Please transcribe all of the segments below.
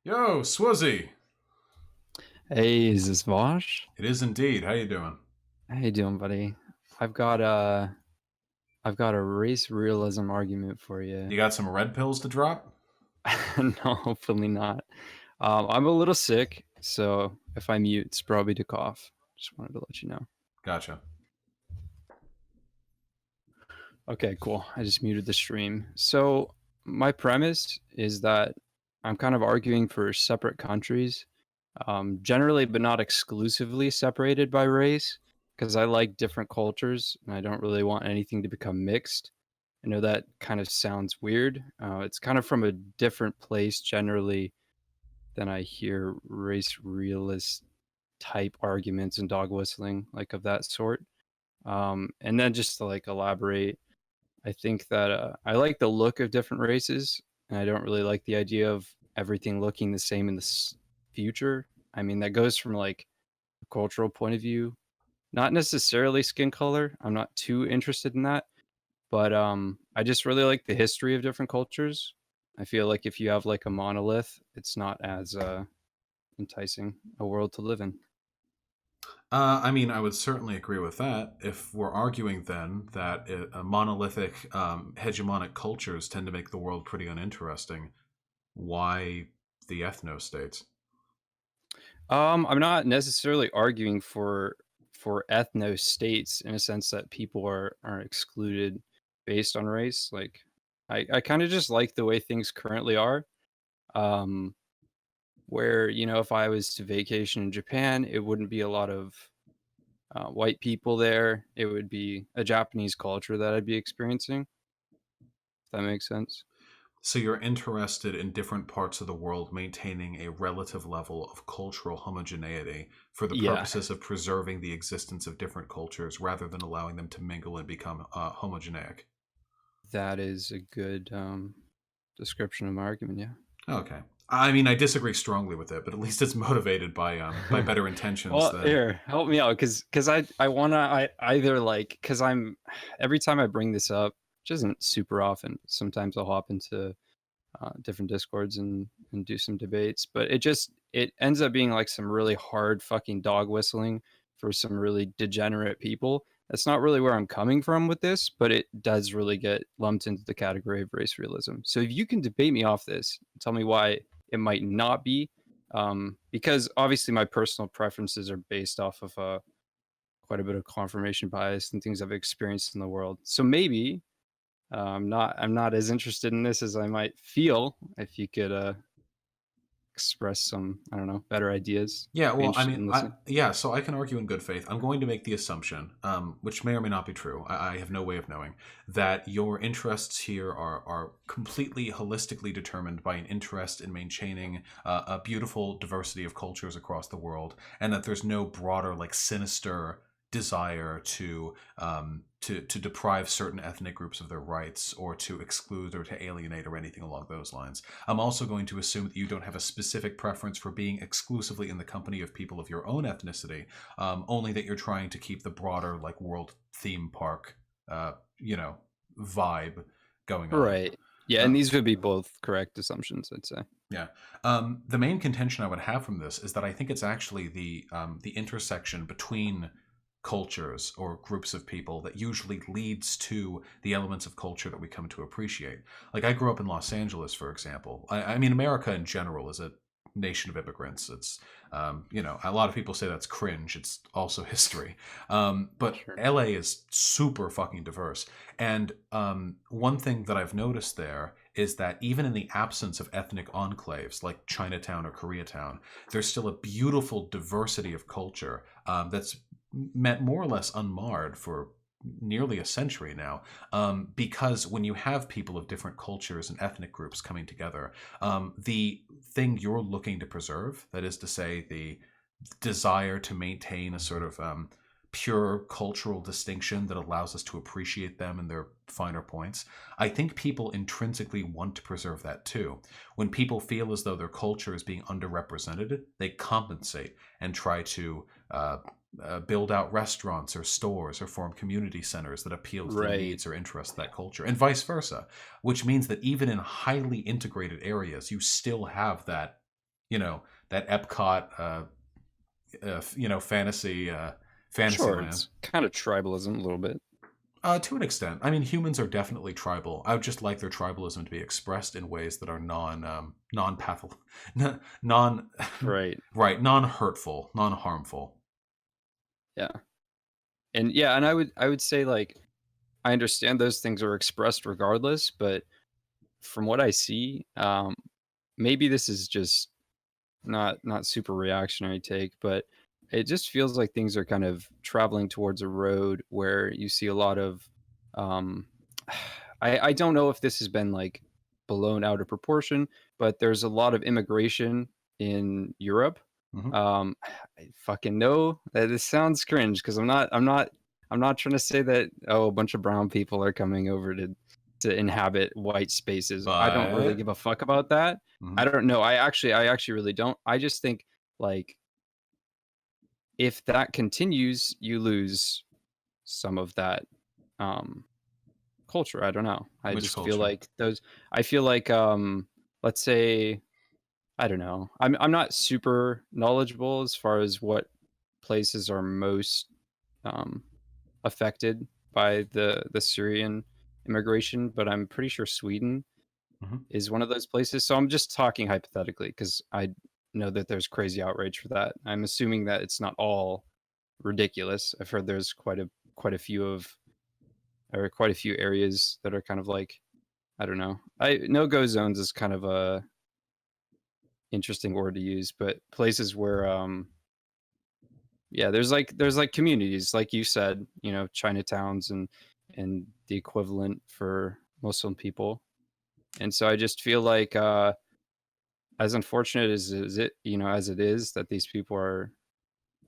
Yo, Swizzy. Hey, is this Vosh? It is indeed. How you doing? How you doing, buddy? I've got a I've got a race realism argument for you. You got some red pills to drop? No, hopefully not. I'm a little sick, so if I mute, it's probably to cough. Just wanted to let you know. Gotcha. Okay, cool. I just muted the stream. So my premise is that I'm kind of arguing for separate countries, generally, but not exclusively separated by race, because I like different cultures and I don't really want anything to become mixed. I know that kind of sounds weird. It's kind of from a different place generally than I hear race realist type arguments and dog whistling, like of that sort. And then just to like elaborate, I think that I like the look of different races, and I don't really like the idea of everything looking the same in the future. I mean, that goes from like a cultural point of view, not necessarily skin color. I'm not too interested in that, but I just really like the history of different cultures. I feel like if you have like a monolith, it's not as enticing a world to live in. I mean, I would certainly agree with that. If we're arguing then that monolithic, hegemonic cultures tend to make the world pretty uninteresting, why the ethnostates? I'm not necessarily arguing for ethno states in a sense that people are excluded based on race. Like, I kind of just like the way things currently are. Um, where if I was to vacation in Japan, it wouldn't be a lot of white people there. It would be a Japanese culture that I'd be experiencing. If that makes sense. So you're interested in different parts of the world maintaining a relative level of cultural homogeneity for the Yeah, purposes of preserving the existence of different cultures rather than allowing them to mingle and become homogeneic. that is a good description of my argument. Yeah. Okay. I mean, I disagree strongly with it, but at least it's motivated by better intentions Well, than. here, help me out, because I wanna I either like because I'm every time I bring this up, which isn't super often. Sometimes I'll hop into different discords and do some debates, but it ends up being like some really hard fucking dog whistling for some really degenerate people. That's not really where I'm coming from with this, but it does really get lumped into the category of race realism. So if you can debate me off this, tell me why it might not be, because obviously my personal preferences are based off of quite a bit of confirmation bias and things I've experienced in the world. So maybe I'm not as interested in this as I might feel if you could express some, I don't know, better ideas. Yeah, Be well, I interested mean, in listening. so I can argue in good faith. I'm going to make the assumption, which may or may not be true. I have no way of knowing that your interests here are completely holistically determined by an interest in maintaining a beautiful diversity of cultures across the world, and that there's no broader, like, sinister desire to deprive certain ethnic groups of their rights or to exclude or to alienate or anything along those lines. I'm also going to assume that you don't have a specific preference for being exclusively in the company of people of your own ethnicity, only that you're trying to keep the broader, like, world theme park, vibe going on. Right. Yeah, and Uh, these would be both correct assumptions, I'd say. yeah. The main contention I would have from this is that I think it's actually the intersection between cultures or groups of people that usually leads to the elements of culture that we come to appreciate. Like, I grew up in Los Angeles, for example. I mean, America in general is a nation of immigrants. It's, a lot of people say that's cringe. It's also history. But Sure. LA is super fucking diverse. And one thing that I've noticed there is that even in the absence of ethnic enclaves like Chinatown or Koreatown, there's still a beautiful diversity of culture that's met more or less unmarred for nearly a century now, because when you have people of different cultures and ethnic groups coming together, the thing you're looking to preserve, that is to say, the desire to maintain a sort of pure cultural distinction that allows us to appreciate them and their finer points. I think people intrinsically want to preserve that too. When people feel as though their culture is being underrepresented, they compensate and try to build out restaurants or stores or form community centers that appeal to the Right. needs or interests of that culture, and vice versa, which means that even in highly integrated areas, you still have that that Epcot, fantasy, fantasy Sure, land. it's kind of tribalism a little bit. To an extent, I mean, humans are definitely tribal. I would just like their tribalism to be expressed in ways that are non pathol, non Right. right, non hurtful, non harmful. Yeah. And yeah, and I would say like I understand those things are expressed regardless, but from what I see, maybe this is just not super reactionary take, but it just feels like things are kind of traveling towards a road where you see a lot of um I don't know if this has been like blown out of proportion, but there's a lot of immigration in Europe. Hmm. I fucking know that this sounds cringe because I'm not trying to say that a bunch of brown people are coming over to inhabit white spaces. I don't really But give a fuck about that. I mhm, don't know. I actually really don't. I just think like if that continues, you lose some of that um culture. I don't know. I which just feel culture? like those I feel like let's say I don't know. I'm not super knowledgeable as far as what places are most um affected by the Syrian immigration, but I'm pretty sure Sweden Hmm. is one of those places. So I'm just talking hypothetically because I know that there's crazy outrage for that. I'm assuming that it's not all ridiculous. I've heard there's quite a few of or quite a few areas that are kind of like I don't know. I no go zones is kind of a interesting word to use, but places where yeah, there's like communities like you said, Chinatowns and the equivalent for Muslim people. And so I just feel like as unfortunate as it, as it is that these people are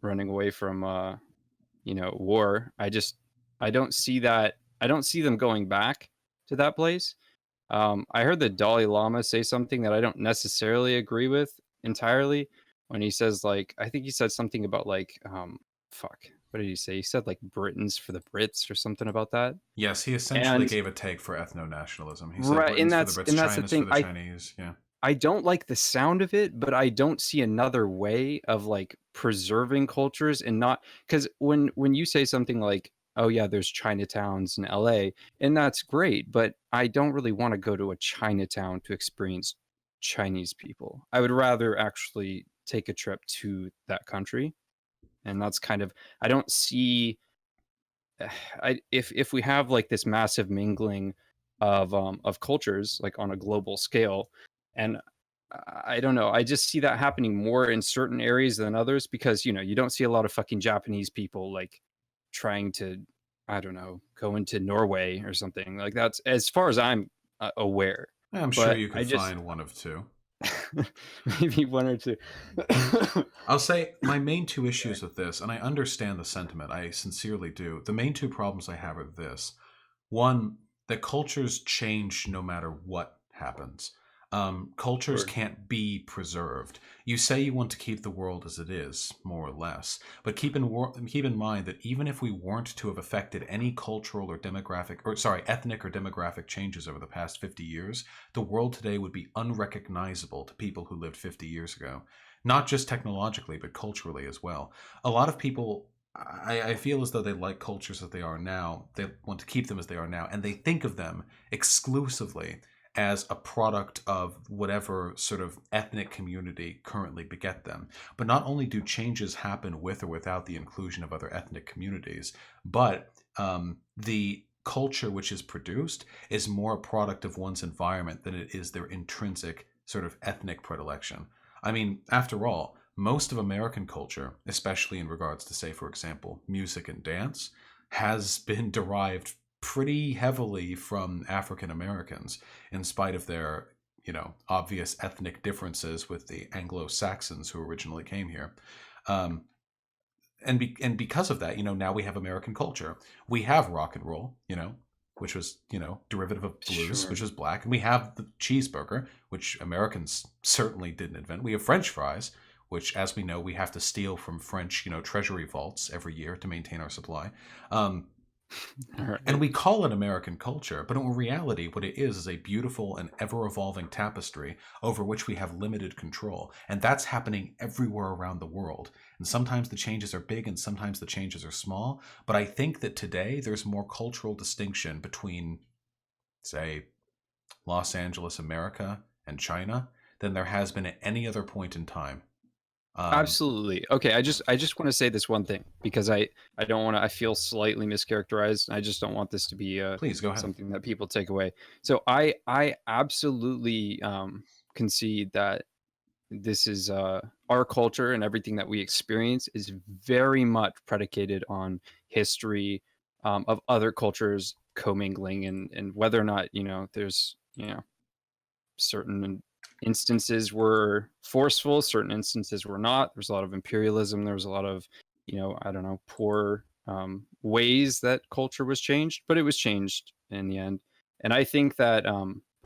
running away from war, I don't see them going back to that place. I heard the Dalai Lama say something that I don't necessarily agree with entirely when he says like I think he said something about like fuck, what did he say? He said like Britons for the Brits or something about that. Yes, he essentially And gave a take for ethno-nationalism. He said right, and Britain's for the that's Brits, and that's the China's for thing. the I Chinese. Yeah. I don't like the sound of it, but I don't see another way of like preserving cultures and not because when you say something like, "Oh yeah, there's Chinatowns in LA," and that's great, but I don't really want to go to a Chinatown to experience Chinese people. I would rather actually take a trip to that country, and that's kind of I don't see if we have like this massive mingling of cultures like on a global scale and I don't know. I just see that happening more in certain areas than others because you don't see a lot of fucking Japanese people like trying to I don't know go into Norway or something like that's as far as I'm aware. I'm sure But you could I just find one of two. maybe one or two. I'll say my main two issues with this, and I understand the sentiment, I sincerely do. The main two problems I have are this. One, that cultures change no matter what happens. Cultures Sure. can't be preserved. You say you want to keep the world as it is, more or less, but keep in mind that even if we weren't to have affected any cultural or demographic, or sorry, ethnic or demographic changes over the past 50 years, the world today would be unrecognizable to people who lived 50 years ago. Not just technologically, but culturally as well. A lot of people I feel as though they like cultures as they are now. They want to keep them as they are now, and they think of them exclusively as a product of whatever sort of ethnic community currently beget them. But not only do changes happen with or without the inclusion of other ethnic communities, but the culture which is produced is more a product of one's environment than it is their intrinsic sort of ethnic predilection. I mean, after all, most of American culture, especially in regards to, say, for example, music and dance, has been derived pretty heavily from African Americans, in spite of their, obvious ethnic differences with the Anglo Saxons who originally came here. Um, and because of that, now we have American culture. We have rock and roll, which was derivative of blues, Sure. which was black, and we have the cheeseburger, which Americans certainly didn't invent. We have French fries, which, as we know, we have to steal from French, treasury vaults every year to maintain our supply. Um, All And right. we call it American culture, but in reality, what it is a beautiful and ever evolving tapestry over which we have limited control. And that's happening everywhere around the world. And sometimes the changes are big and sometimes the changes are small. But I think that today there's more cultural distinction between, say, Los Angeles, America, and China than there has been at any other point in time. Um, Absolutely. Okay, I just want to say this one thing because I don't want to I feel slightly mischaracterized. I just don't want this to be please go ahead. something that people take away. So I absolutely concede that this is our culture and everything that we experience is very much predicated on history of other cultures commingling and whether or not, there's, certain instances were forceful, certain instances were not. There's a lot of imperialism. There was a lot of, I don't know, poor ways that culture was changed, but it was changed in the end. And I think that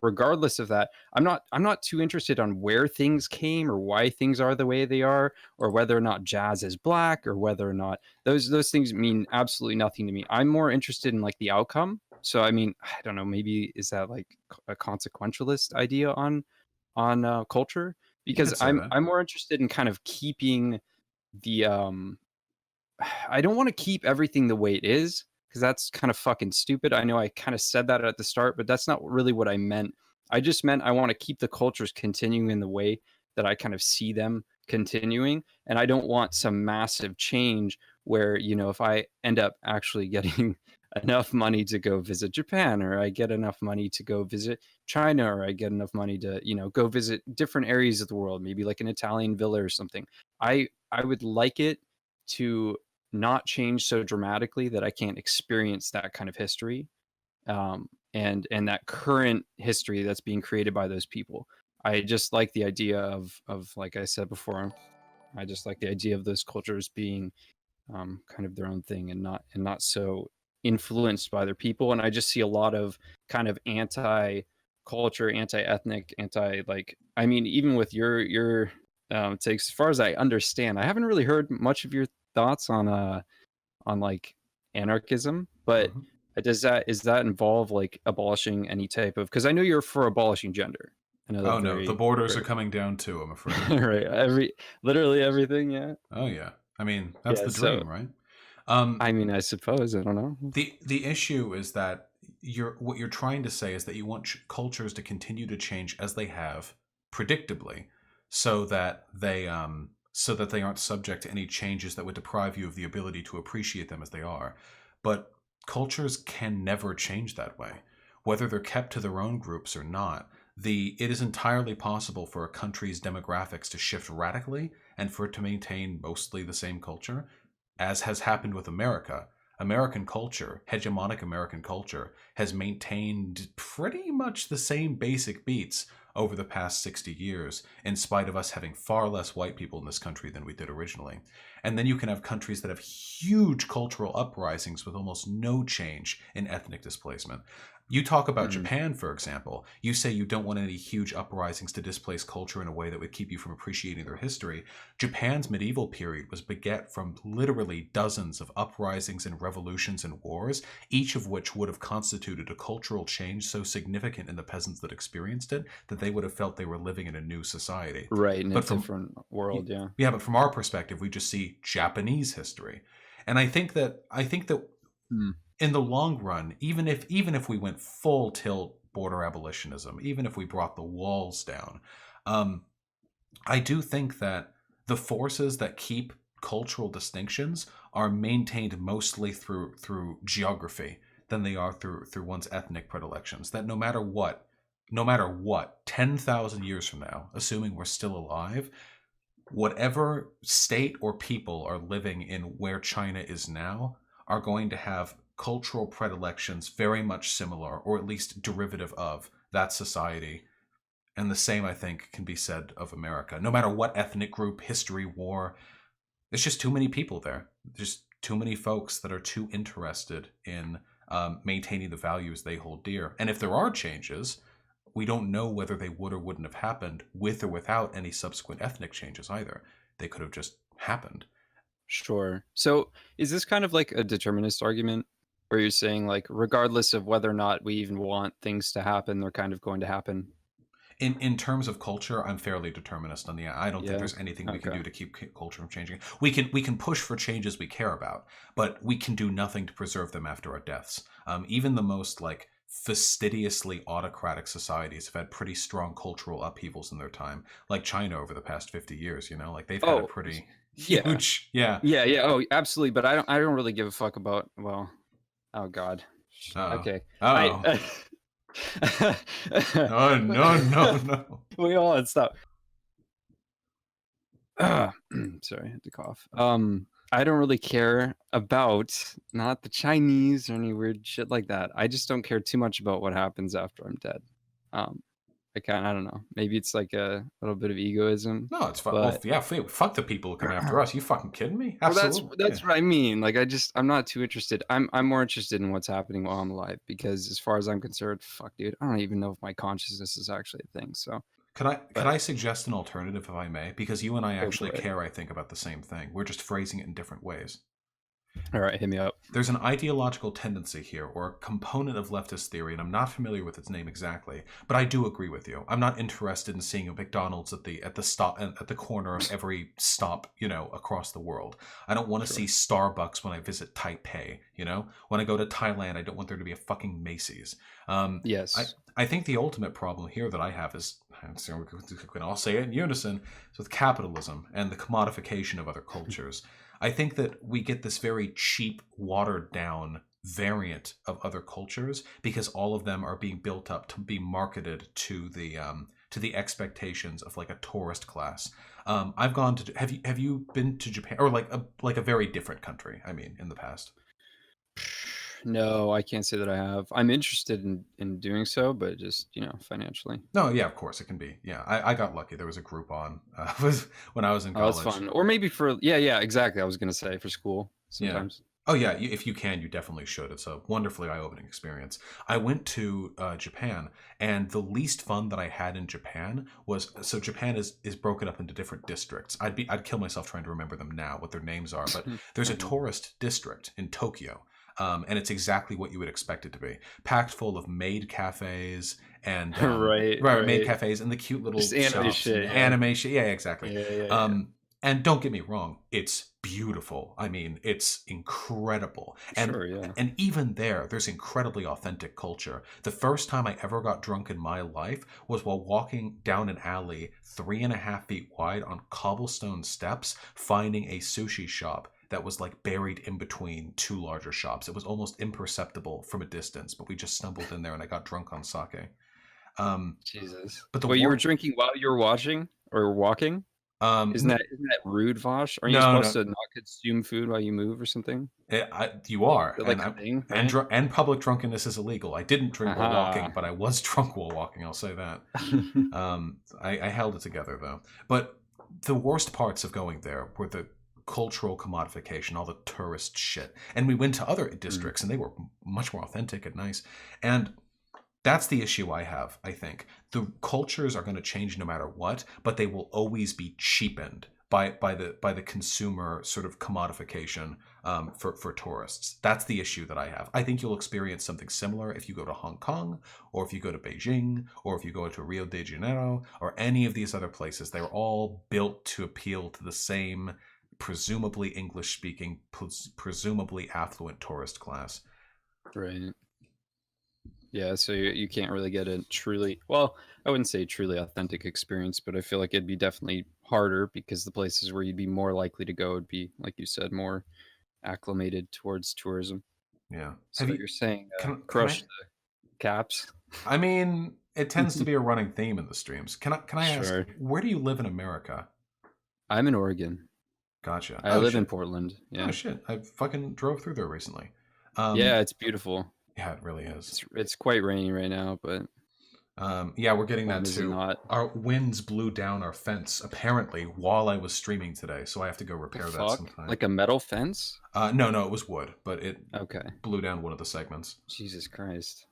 regardless of that, I'm not too interested on where things came or why things are the way they are, or whether or not jazz is black, or whether or not those things mean absolutely nothing to me. I'm more interested in like the outcome. So I mean, I don't know, maybe is that like a consequentialist idea on culture? You Because could say that. I'm more interested in kind of keeping the I don't want to keep everything the way it is because that's kind of fucking stupid. I know I kind of said that at the start, but that's not really what I meant. I just meant I want to keep the cultures continuing in the way that I kind of see them continuing. And I don't want some massive change where, if I end up actually getting enough money to go visit Japan, or I get enough money to go visit China, or I get enough money to, go visit different areas of the world, maybe like an Italian villa or something. I would like it to not change so dramatically that I can't experience that kind of history, and that current history that's being created by those people. I just like the idea of like I said before, I just like the idea of those cultures being kind of their own thing and not so influenced by their people. And I just see a lot of kind of anti culture, anti ethnic, anti like. I mean, even with your takes, as far as I understand, I haven't really heard much of your thoughts on like anarchism, but Mhm. is that involve like abolishing any type of? Because I know you're for abolishing gender. I know that Oh no, the very borders are very coming down too, I'm afraid. right. Literally everything. Yeah, Oh yeah. I mean, that's yeah. the So dream, right? Um, I mean, I suppose I don't know. the issue is that what you're trying to say is that you want cultures to continue to change as they have, predictably, so that they aren't subject to any changes that would deprive you of the ability to appreciate them as they are. But cultures can never change that way, whether they're kept to their own groups or not. It is entirely possible for a country's demographics to shift radically and for it to maintain mostly the same culture, as has happened with America. American culture, hegemonic American culture, has maintained pretty much the same basic beats over the past 60 years, in spite of us having far less white people in this country than we did originally. And then you can have countries that have huge cultural uprisings with almost no change in ethnic displacement. You talk about Mm. Japan, for example. You say you don't want any huge uprisings to displace culture in a way that would keep you from appreciating their history. Japan's medieval period was beget from literally dozens of uprisings and revolutions and wars, each of which would have constituted a cultural change so significant in the peasants that experienced it that they would have felt they were living in a new society. Right, in a But from different world, yeah. yeah, but from our perspective, we just see Japanese history. And I think that Mm. in the long run, even if we went full tilt border abolitionism, even if we brought the walls down, um, I do think that the forces that keep cultural distinctions are maintained mostly through geography than they are through one's ethnic predilections. That no matter what, 10,000 years from now, assuming we're still alive, whatever state or people are living in where China is now are going to have cultural predilections very much similar, or at least derivative of, that society. And the same, I think, can be said of America. No matter what ethnic group, history, war, there's just too many people there. There's too many folks that are too interested in maintaining the values they hold dear. And if there are changes, we don't know whether they would or wouldn't have happened with or without any subsequent ethnic changes either. They could have just happened. Sure. So, is this kind of like a determinist argument? Where you're saying, like, regardless of whether or not we even want things to happen, they're kind of going to happen. In terms of culture, I'm fairly determinist on the. I don't think Yeah. there's anything we can Okay. do to keep culture from changing. We can push for changes we care about, but we can do nothing to preserve them after our deaths. Even the most like fastidiously autocratic societies have had pretty strong cultural upheavals in their time, like China over the past 50 years. You know, like they've had a Oh, pretty yeah. huge, yeah. Yeah, yeah. Oh, absolutely. But I don't really give a fuck about. Well, oh God. Uh Okay. I. oh. Oh no no no. We all had stop. Sorry, I had to cough. I don't really care about not the Chinese or any weird shit like that. I just don't care too much about what happens after I'm dead. Um, I don't know. Maybe it's like a little bit of egoism, No, it's fun. Well, but yeah, fuck the people who come after us. You fucking kidding me? well, that's Absolutely. Yeah. that's what I mean. Like, I'm not too interested. I'm more interested in what's happening while I'm alive because, as far as I'm concerned, fuck, dude, I don't even know if my consciousness is actually a thing. So, Can but I suggest an alternative if I may? Because you and I go actually for it. care, I think, about the same thing. We're just phrasing it in different ways. All right, hit me up. There's an ideological tendency here, or a component of leftist theory, and I'm not familiar with its name exactly, but I do agree with you. I'm not interested in seeing a McDonald's at the stop at the corner of every stop, you know, across the world. I don't want to see Sure. Starbucks when I visit Taipei. You know, when I go to Thailand, I don't want there to be a fucking Macy's. Um, I Yes. I think the ultimate problem here that I have is, so we can all say it in unison, is with capitalism and the commodification of other cultures. I think that we get this very cheap, watered down variant of other cultures because all of them are being built up to be marketed to the expectations of like a tourist class. I've gone to have you been to Japan or like a very different country? I mean, in the past. No, I can't say that I have. I'm interested in doing so, but just, financially. No, yeah, of course it can be. Yeah, I got lucky. There was a Groupon was when I was in Oh, that's college. fun. Or maybe for yeah, yeah, exactly. I was gonna say for school Yeah. sometimes. Oh yeah, if you can, you definitely should. It's a wonderfully eye-opening experience. I went to Japan, and the least fun that I had in Japan was so Japan is broken up into different districts. I'd kill myself trying to remember them now, what their names are. But there's a Okay. tourist district in Tokyo, and it's exactly what you would expect it to be, packed full of maid cafes and Right, right, maid right. cafes and the cute Just little anime shops and shit, yeah. animation. Yeah, exactly. Yeah, yeah, yeah. Um, and don't get me wrong, it's beautiful. I mean, it's incredible. Sure, yeah. And even there's incredibly authentic culture. The first time I ever got drunk in my life was while walking down an alley 3.5 feet wide on cobblestone steps, finding a sushi shop that was like buried in between two larger shops. It was almost imperceptible from a distance, but we just stumbled in there and I got drunk on sake. Um, Jesus. but the Well, you were war, drinking while you were watching or walking? Isn't no, that rude, Vosh? Aren't you no, supposed no, to not consume food while you move or something? You are, Is that and like a thing, and right? and public drunkenness is illegal. I didn't drink while walking, Aha. but I was drunk while walking. I'll say that. I held it together though. But the worst parts of going there were the cultural commodification, all the tourist shit. And we went to other Mm, districts, and they were much more authentic and nice. And that's the issue I have, I think. The cultures are going to change no matter what, but they will always be cheapened by the consumer sort of commodification for tourists. That's the issue that I have. I think you'll experience something similar if you go to Hong Kong, or if you go to Beijing, or if you go to Rio de Janeiro, or any of these other places. They're all built to appeal to the same presumably English speaking, presumably affluent tourist class. right. Yeah, so you can't really get a truly, well, I wouldn't say truly authentic experience, but I feel like it'd be definitely harder because the places where you'd be more likely to go would be, like you said, more acclimated towards tourism. Yeah. Have So you you're saying can crush I the caps? I mean, it tends to be a running theme in the streams. Can I ask, Sure. where do you live in America? I'm in Oregon. Gotcha. I Oh live in shit. Portland. Oh Yeah. shit. I fucking drove through there recently. Yeah, Um, it's beautiful. yeah, it really is. It's quite rainy right now, but Yeah, we're getting when that is it too. not? Our winds blew down our fence apparently while I was streaming today, so I have to go The repair that fuck? sometime. Like a metal fence? No, no, it was wood, but it Okay. blew down one of the segments. Jesus Christ.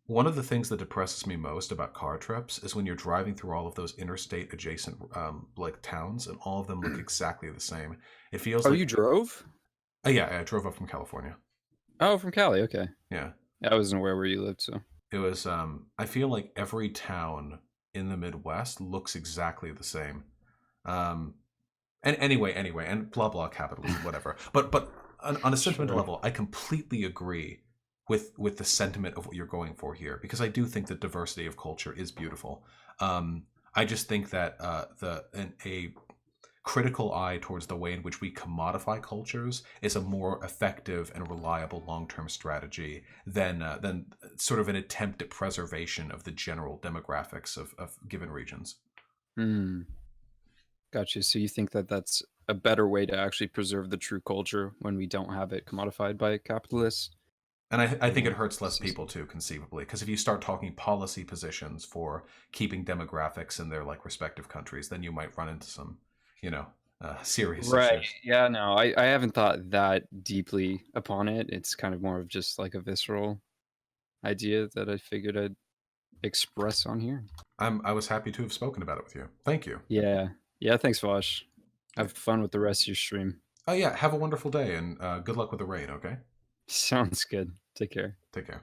One of the things that depresses me most about car trips is when you're driving through all of those interstate adjacent like towns, and all of them look exactly the same. It feels Oh, like, you drove? yeah, I drove up from California. Oh, from Cali. Okay. Yeah. I wasn't aware where you lived, so. It was I feel like every town in the Midwest looks exactly the same. Um and anyway, and blah blah capitalism, whatever. But on a sentimental Sure. level, I completely agree with the sentiment of what you're going for here, because I do think that diversity of culture is beautiful. I just think that a critical eye towards the way in which we commodify cultures is a more effective and reliable long-term strategy than sort of an attempt at preservation of the general demographics of given regions. Hmm. Gotcha. So you think that that's a better way to actually preserve the true culture when we don't have it commodified by capitalists And I think it and hurts less system? people too, conceivably, because if you start talking policy positions for keeping demographics in their like respective countries, then you might run into some, you know, serious Right. issues. Yeah, no, I haven't thought that deeply upon it. It's kind of more of just like a visceral idea that I figured I'd express on here. I was happy to have spoken about it with you. Thank you. Yeah. Yeah, thanks, Vosh. Yeah. Have fun with the rest of your stream. Oh yeah. Have a wonderful day and good luck with the rain. Okay. Sounds good. Take care. Take care.